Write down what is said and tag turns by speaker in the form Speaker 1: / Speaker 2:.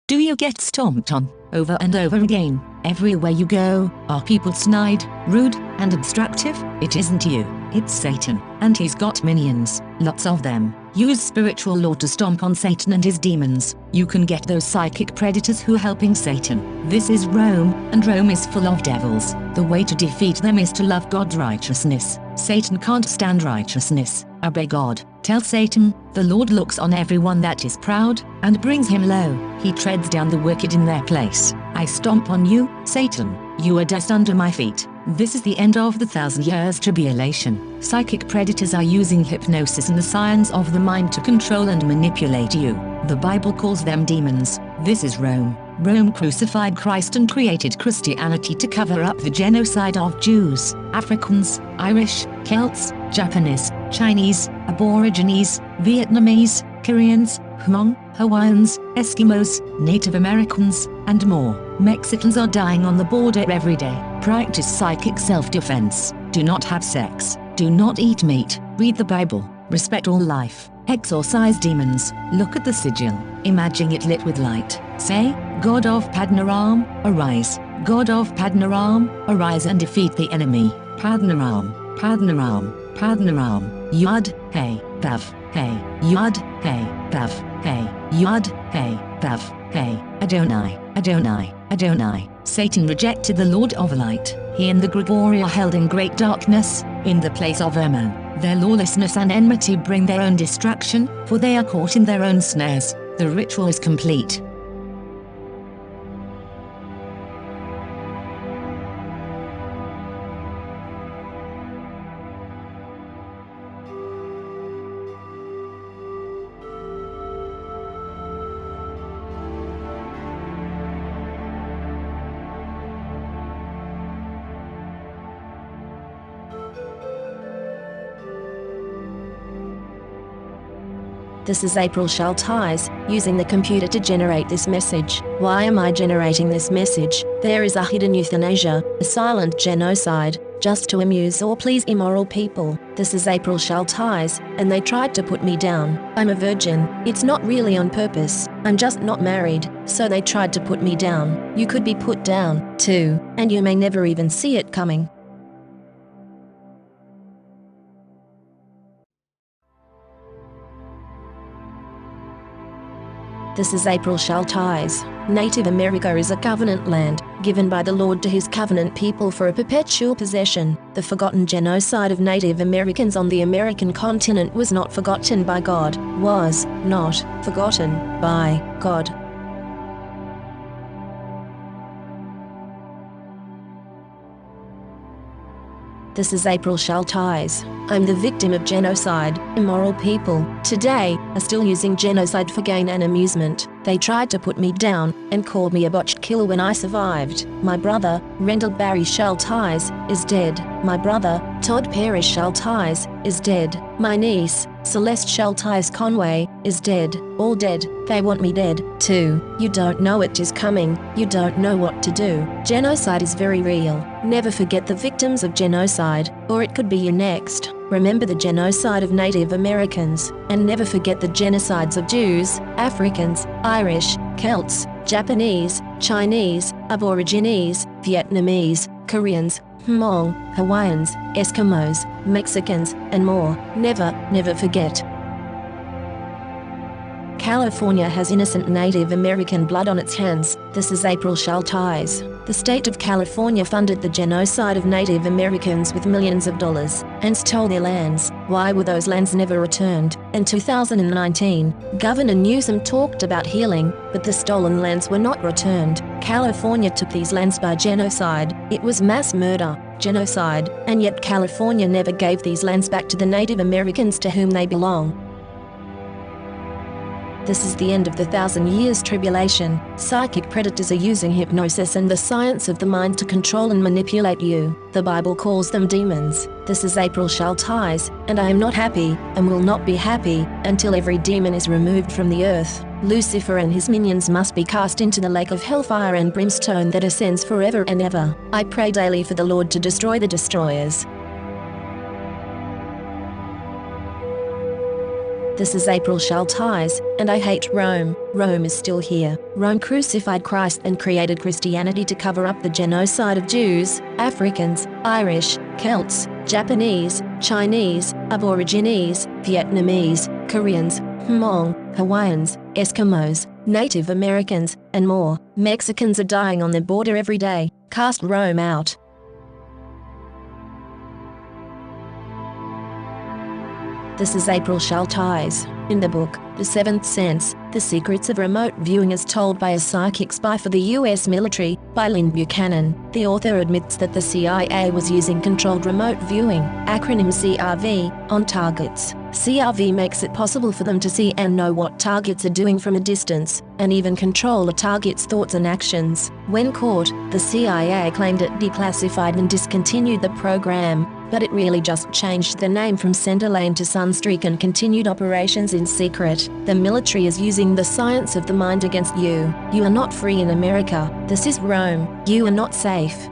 Speaker 1: Do you get stomped on, over and over again? Everywhere you go, are people snide, rude, and obstructive? It isn't you, it's Satan, and he's got minions, lots of them. Use spiritual law to stomp on Satan and his demons. You can get those psychic predators who are helping Satan. This is Rome, and Rome is full of devils. The way to defeat them is to love God's righteousness. Satan can't stand righteousness. Obey God. Tell Satan, the Lord looks on everyone that is proud, and brings him low. He treads down the wicked in their place. I stomp on you, Satan. You are dust under my feet. This is the end of the 1,000 years tribulation. Psychic predators are using hypnosis and the science of the mind to control and manipulate you. The Bible calls them demons. This is Rome. Rome crucified Christ and created Christianity to cover up the genocide of Jews, Africans, Irish, Celts, Japanese, Chinese, Aborigines, Vietnamese, Koreans, Hmong, Hawaiians, Eskimos, Native Americans, and more. Mexicans are dying on the border every day. Practice psychic self-defense. Do not have sex. Do not eat meat. Read the Bible. Respect all life. Exorcise demons. Look at the sigil. Imagine it lit with light. Say, God of Padnaram, arise. God of Padnaram, arise and defeat the enemy. Padnaram, Padnaram, Padnaram. Yud, hey, Pav, hey. Yud, hey, Pav, hey. Yud, hey, Pav, hey. Adonai, Adonai, Adonai. Satan rejected the Lord of light. He and the Gregory are held in great darkness, in the place of Hermon. Their lawlessness and enmity bring their own destruction, for they are caught in their own snares. The ritual is complete.
Speaker 2: This is April Schulthies, using the computer to generate this message. Why am I generating this message? There is a hidden euthanasia, a silent genocide, just to amuse or please immoral people. This is April Schulthies, and they tried to put me down. I'm a virgin. It's not really on purpose. I'm just not married, so they tried to put me down. You could be put down, too, and you may never even see it coming. This is April Schulthies. Native America is a covenant land, given by the Lord to his covenant people for a perpetual possession. The forgotten genocide of Native Americans on the American continent was not forgotten by God, was not forgotten by God. This is April Schulthies. I'm the victim of genocide. Immoral people, today, are still using genocide for gain and amusement. They tried to put me down, and called me a botched killer when I survived. My brother, Rendell Barry Schulthies, is dead. My brother, Todd Perry Schulthies, is dead. My niece, Celeste Schulthies Conway, is dead. All dead. They want me dead, too. You don't know it is coming. You don't know what to do. Genocide is very real. Never forget the victims of genocide, or it could be you next. Remember the genocide of Native Americans, and never forget the genocides of Jews, Africans, Irish, Celts, Japanese, Chinese, Aborigines, Vietnamese, Koreans, Hmong, Hawaiians, Eskimos, Mexicans, and more. Never, never forget. California has innocent Native American blood on its hands. This is April Schulthies. The state of California funded the genocide of Native Americans with millions of dollars, and stole their lands. Why were those lands never returned? In 2019, Governor Newsom talked about healing, but the stolen lands were not returned. California took these lands by genocide. It was mass murder, genocide, and yet California never gave these lands back to the Native Americans to whom they belong. This is the end of the 1,000 years tribulation. Psychic predators are using hypnosis and the science of the mind to control and manipulate you. The Bible calls them demons. This is April Schulthies, and I am not happy, and will not be happy, until every demon is removed from the earth. Lucifer and his minions must be cast into the lake of hellfire and brimstone that ascends forever and ever. I pray daily for the Lord to destroy the destroyers. This is April Schulthies, and I hate Rome. Rome is still here. Rome crucified Christ and created Christianity to cover up the genocide of Jews, Africans, Irish, Celts, Japanese, Chinese, Aborigines, Vietnamese, Koreans, Hmong, Hawaiians, Eskimos, Native Americans, and more. Mexicans are dying on the border every day. Cast Rome out. This is April Schulthies. In the book, The Seventh Sense, The Secrets of Remote Viewing as Told by a Psychic Spy for the U.S. Military, by Lynn Buchanan, the author admits that the CIA was using controlled remote viewing, acronym CRV, on targets. CRV makes it possible for them to see and know what targets are doing from a distance, and even control a target's thoughts and actions. When caught, the CIA claimed it declassified and discontinued the program, but it really just changed the name from Centerlane to Sunstreak and continued operations in secret. The military is using the science of the mind against you. You are not free in America. This is Rome. You are not safe.